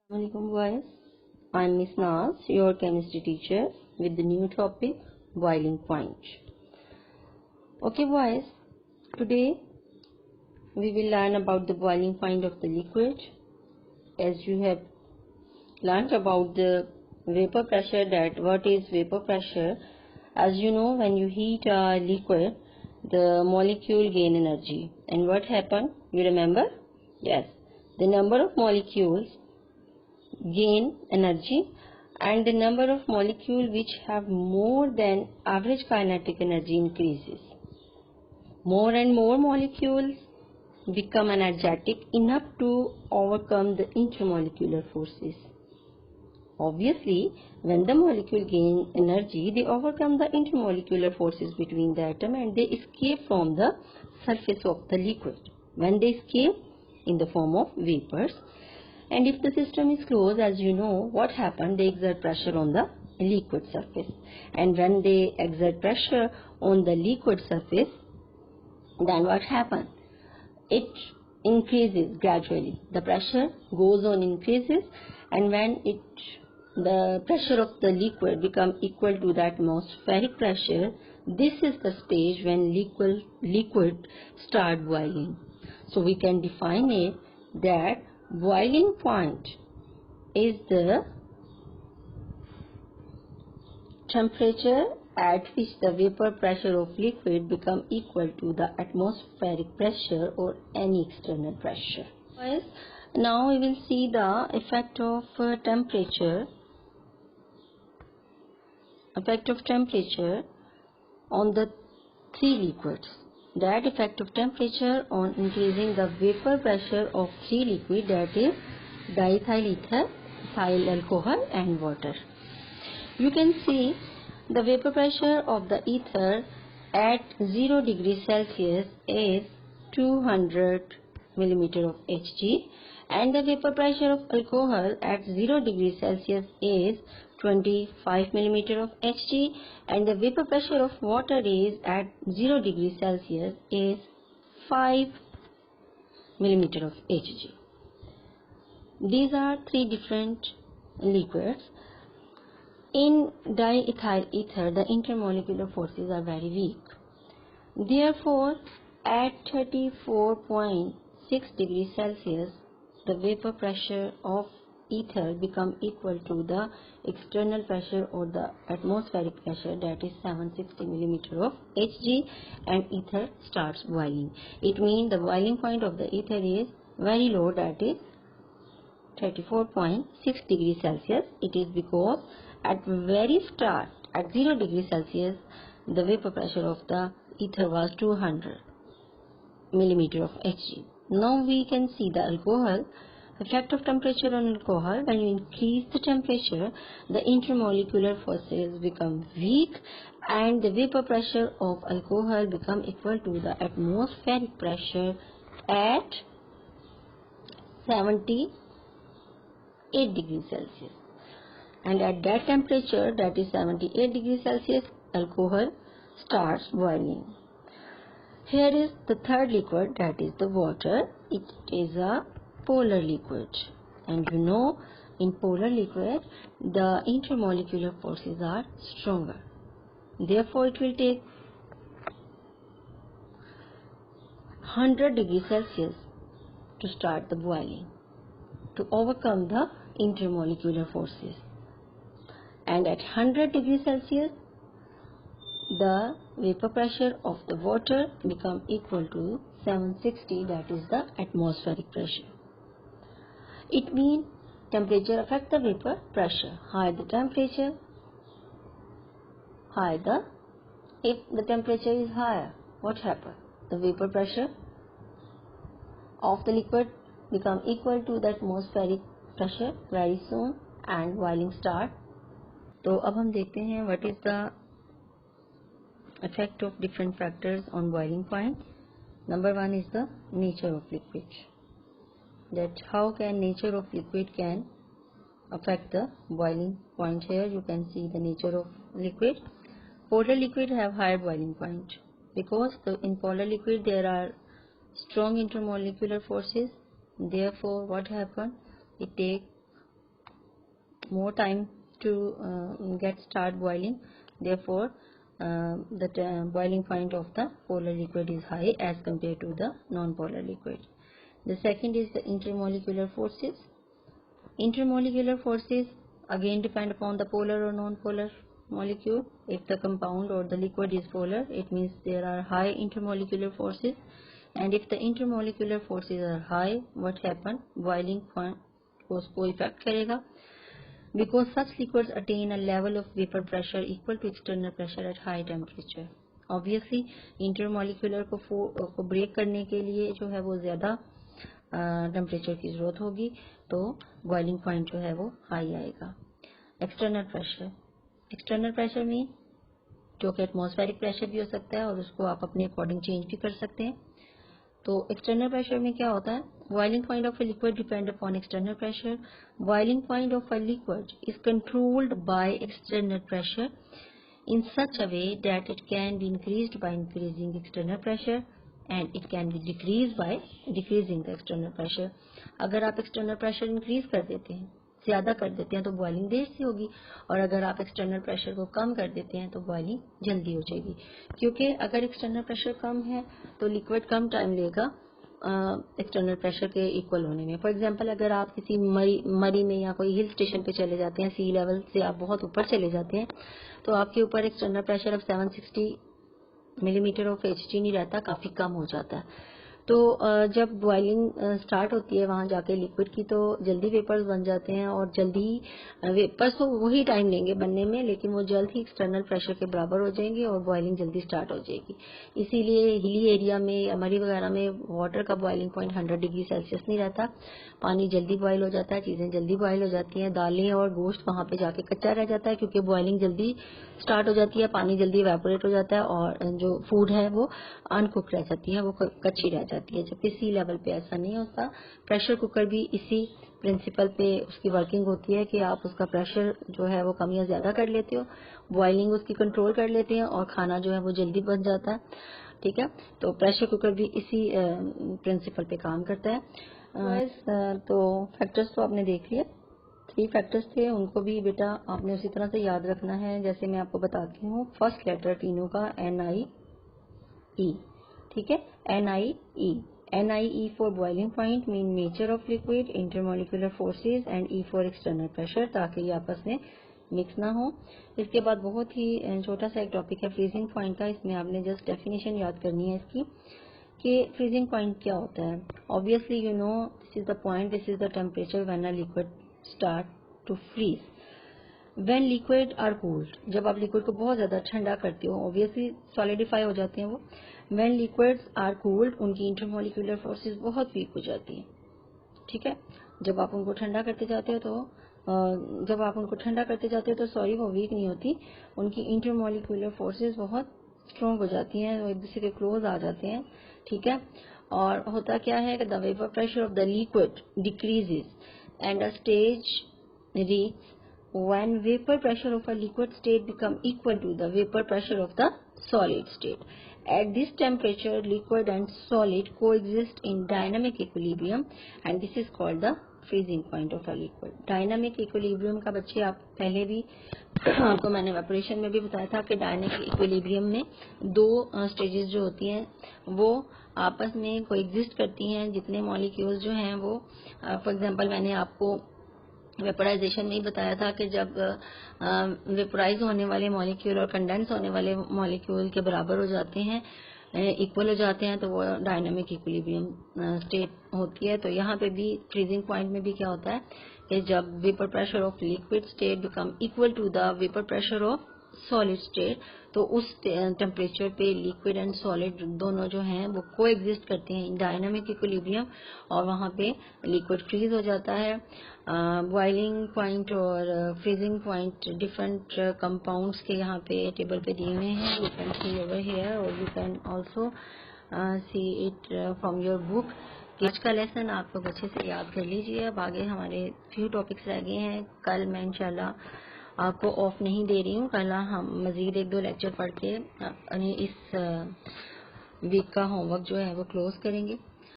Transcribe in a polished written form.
Assalamualaikum boys, I'm Miss Naz, your chemistry teacher with the new topic boiling point. Okay boys, today we will learn about the boiling point of the liquid. As you have learned about the vapor pressure, that what is vapor pressure. As you know, when you heat a liquid, the molecule gain energy. And what happened? You remember? Yes, the number of molecules gain energy, and the number of molecules which have more than average kinetic energy increases. More and more molecules become energetic enough to overcome the intermolecular forces. Obviously, when the molecule gain energy, they overcome the intermolecular forces between the atom and they escape from the surface of the liquid. When they escape in the form of vapors. And if the system is closed, as you know, what happened? They exert pressure on the liquid surface. And when they exert pressure on the liquid surface, then what happens? It increases gradually. The pressure goes on increases, and when the pressure of the liquid becomes equal to the atmospheric pressure, this is the stage when liquid start boiling. So we can define it that boiling point is the temperature at which the vapor pressure of liquid become equal to the atmospheric pressure or any external pressure. Now we will see the effect of temperature on the three liquids. That effect of temperature on increasing the vapor pressure of three liquid, that is diethyl ether, ethyl alcohol and water. You can see the vapor pressure of the ether at 0 degrees Celsius is 200 millimeter of Hg, and the vapor pressure of alcohol at 0 degrees Celsius is 25 millimeter of Hg, and the vapor pressure of water is at 0 degrees Celsius is 5 millimeter of Hg. These are three different liquids. In diethyl ether, the intermolecular forces are very weak. Therefore, at 34.6 degrees Celsius, the vapor pressure of ether become equal to the external pressure or the atmospheric pressure, that is 760 millimeter of Hg, and ether starts boiling. It means the boiling point of the ether is very low, that is 34.6 degrees Celsius. It is because at very start, at 0 degrees Celsius, the vapor pressure of the ether was 200 millimeter of Hg. Now we can see the alcohol. Effect of temperature on alcohol: when you increase the temperature, the intermolecular forces become weak and the vapor pressure of alcohol become equal to the atmospheric pressure at 78 degrees Celsius. And at that temperature, that is 78 degrees Celsius, alcohol starts boiling. Here is the third liquid, that is the water. It is a polar liquid, and you know, in polar liquid the intermolecular forces are stronger. Therefore, it will take 100 degrees Celsius to start the boiling, to overcome the intermolecular forces. And at 100 degrees Celsius, the vapor pressure of the water become equal to 760, that is the atmospheric pressure. It means temperature affects the vapor pressure. Higher the temperature, if the temperature is higher, what happens? The vapor pressure of the liquid become equal to the atmospheric pressure very soon and boiling start. तो अब हम देखते हैं what is the effect of different factors on boiling point. Number one is the nature of liquid. That how can nature of liquid can affect the boiling point. Here you can see the nature of liquid. Polar liquid have higher boiling point because in polar liquid there are strong intermolecular forces. Therefore, what happens? It takes more time to get start boiling. Therefore, the boiling point of the polar liquid is high as compared to the non-polar liquid. The second is the intermolecular forces. Intermolecular forces again depend upon the polar or non-polar molecule. If the compound or the liquid is polar, it means there are high intermolecular forces, and if the intermolecular forces are high, what happen? Boiling point को effect करेगा, because such liquids attain a level of vapor pressure equal to external pressure at high temperature. Obviously intermolecular को break करने के लिए जो है वो ज़्यादा टेम्परेचर की ज़रूरत होगी, तो बॉइलिंग पॉइंट जो है वो हाई आएगा. एक्सटर्नल प्रेशर में जो कि एटमॉस्फेरिक प्रेशर भी हो सकता है और उसको आप अपने अकॉर्डिंग चेंज भी कर सकते हैं. तो एक्सटर्नल प्रेशर में क्या होता है? Boiling point of a liquid depend upon external pressure. Boiling point of a liquid is controlled by external pressure in such a way that it can be increased by increasing external pressure and it can be decreased by decreasing the external pressure. अगर आप external pressure increase कर देते हैं, ज़्यादा कर देते हैं, तो बॉइलिंग देर से होगी, और अगर आप एक्सटर्नल प्रेशर को कम कर देते हैं तो बॉइलिंग जल्दी हो जाएगी. क्योंकि अगर एक्सटर्नल प्रेशर कम है तो लिक्विड कम टाइम लेगा एक्सटर्नल प्रेशर के इक्वल होने में. फॉर एग्जांपल अगर आप किसी मरी में या कोई हिल स्टेशन पे चले जाते हैं, सी लेवल से आप बहुत ऊपर चले जाते हैं, तो आपके ऊपर एक्सटर्नल प्रेशर अब 760 मिलीमीटर ऑफ HG नहीं रहता, काफ़ी कम हो जाता है. तो जब बॉइलिंग स्टार्ट होती है वहाँ जाके लिक्विड की, तो जल्दी वेपर्स बन जाते हैं, और जल्दी वेपर्स तो वही टाइम लेंगे बनने में, लेकिन वो जल्द ही एक्सटर्नल प्रेशर के बराबर हो जाएंगे और बॉइलिंग जल्दी स्टार्ट हो जाएगी. इसीलिए हिली एरिया में या मरी वगैरह में वाटर का बॉइलिंग पॉइंट 100 डिग्री सेल्सियस नहीं रहता. पानी जल्दी बॉयल हो जाता है, चीज़ें जल्दी बॉयल हो जाती हैं, दालें और गोश्त वहाँ पे जाके कच्चा रह जाता है, क्योंकि बॉइलिंग जल्दी स्टार्ट हो जाती है, पानी जल्दी इवेपोरेट हो जाता है, और जो फूड है वो अनकुक रह जाती है, वो कच्ची रह जाती है. जबकि सी लेवल पे ऐसा नहीं होता. प्रेशर कुकर भी इसी प्रिंसिपल पे उसकी वर्किंग होती है कि आप उसका प्रेशर जो है वो कम या ज़्यादा कर लेते हो, बॉइलिंग उसकी कंट्रोल कर लेते हैं, और खाना जो है वो जल्दी बन जाता है. ठीक है, तो प्रेशर कुकर भी इसी प्रिंसिपल पे काम करता है. तो फैक्टर्स तो आपने देख लिया, 3 फैक्टर्स थे, उनको भी बेटा आपने उसी तरह से याद रखना है जैसे मैं आपको बताती हूँ. फर्स्ट लेटर तीनों का NIE. ठीक है, NIE for boiling point mean nature of liquid, intermolecular forces and E for external pressure, ताकि ये आपस में मिक्स ना हो. इसके बाद बहुत ही छोटा सा एक टॉपिक है फ्रीजिंग पॉइंट का. इसमें आपने जस्ट डेफिनेशन याद करनी है इसकी कि फ्रीजिंग पॉइंट क्या होता है. Obviously you know this is the point, this is the temperature when a liquid start to freeze. When liquid are cooled, जब आप लिक्विड को बहुत ज़्यादा ठंडा करते हो, ऑब्वियसली सॉलिडिफाई हो जाते हैं वो. व्हेन लिक्विड्स आर कूल्ड, उनकी इंटरमोलिकुलर फोर्सेस बहुत वीक हो जाती हैं. ठीक है, जब आप उनको ठंडा करते जाते हो तो वो वीक नहीं होती, उनकी इंटरमोलिकुलर फोर्सेस बहुत स्ट्रॉन्ग हो जाती हैं, वो एक दूसरे के क्लोज आ जाते हैं. ठीक है, और होता क्या है कि the vapour pressure of the liquid decreases and a stage reach when vapor pressure of a liquid state become equal to the vapor pressure of the solid state. At this temperature, liquid and solid coexist in dynamic equilibrium and this is called the freezing point of a liquid. Dynamic equilibrium का बच्चे आप पहले भी आपको मैंने evaporation में भी बताया था कि dynamic equilibrium में 2 stages जो होती हैं वो आपस में coexist करती हैं. जितने molecules जो हैं वो for example मैंने आपको वेपराइजेशन में ही बताया था कि जब वेपराइज होने वाले मॉलिक्यूल और कंडेंस होने वाले मॉलिक्यूल के बराबर हो जाते हैं, इक्वल हो जाते हैं, तो वो डायनामिक इक्विलिब्रियम स्टेट होती है. तो यहाँ पे भी फ्रीजिंग पॉइंट में भी क्या होता है कि जब vapour pressure of liquid state become equal to the vapour pressure of solid state, तो उस टेम्परेचर पे लिक्विड एंड सॉलिड दोनों जो हैं वो को एग्जिस्ट करते हैं इन डायनामिक इक्विलिब्रियम, और वहाँ पे लिक्विड फ्रीज हो जाता है. बॉइलिंग पॉइंट और फ्रीजिंग पॉइंट डिफरेंट कंपाउंड्स के यहाँ पे टेबल पे दिए हुए हैं. You can see over here और you can also see it from your book. आज का लेसन आप लोग अच्छे से याद कर लीजिए. अब आगे हमारे फ्यू टॉपिक्स रह गए हैं. कल मैं इंशाल्लाह आपको ऑफ नहीं दे रही हूँ. कल हम मज़ीद 1-2 लेक्चर पढ़ के इस वीक का होमवर्क जो है वो क्लोज करेंगे.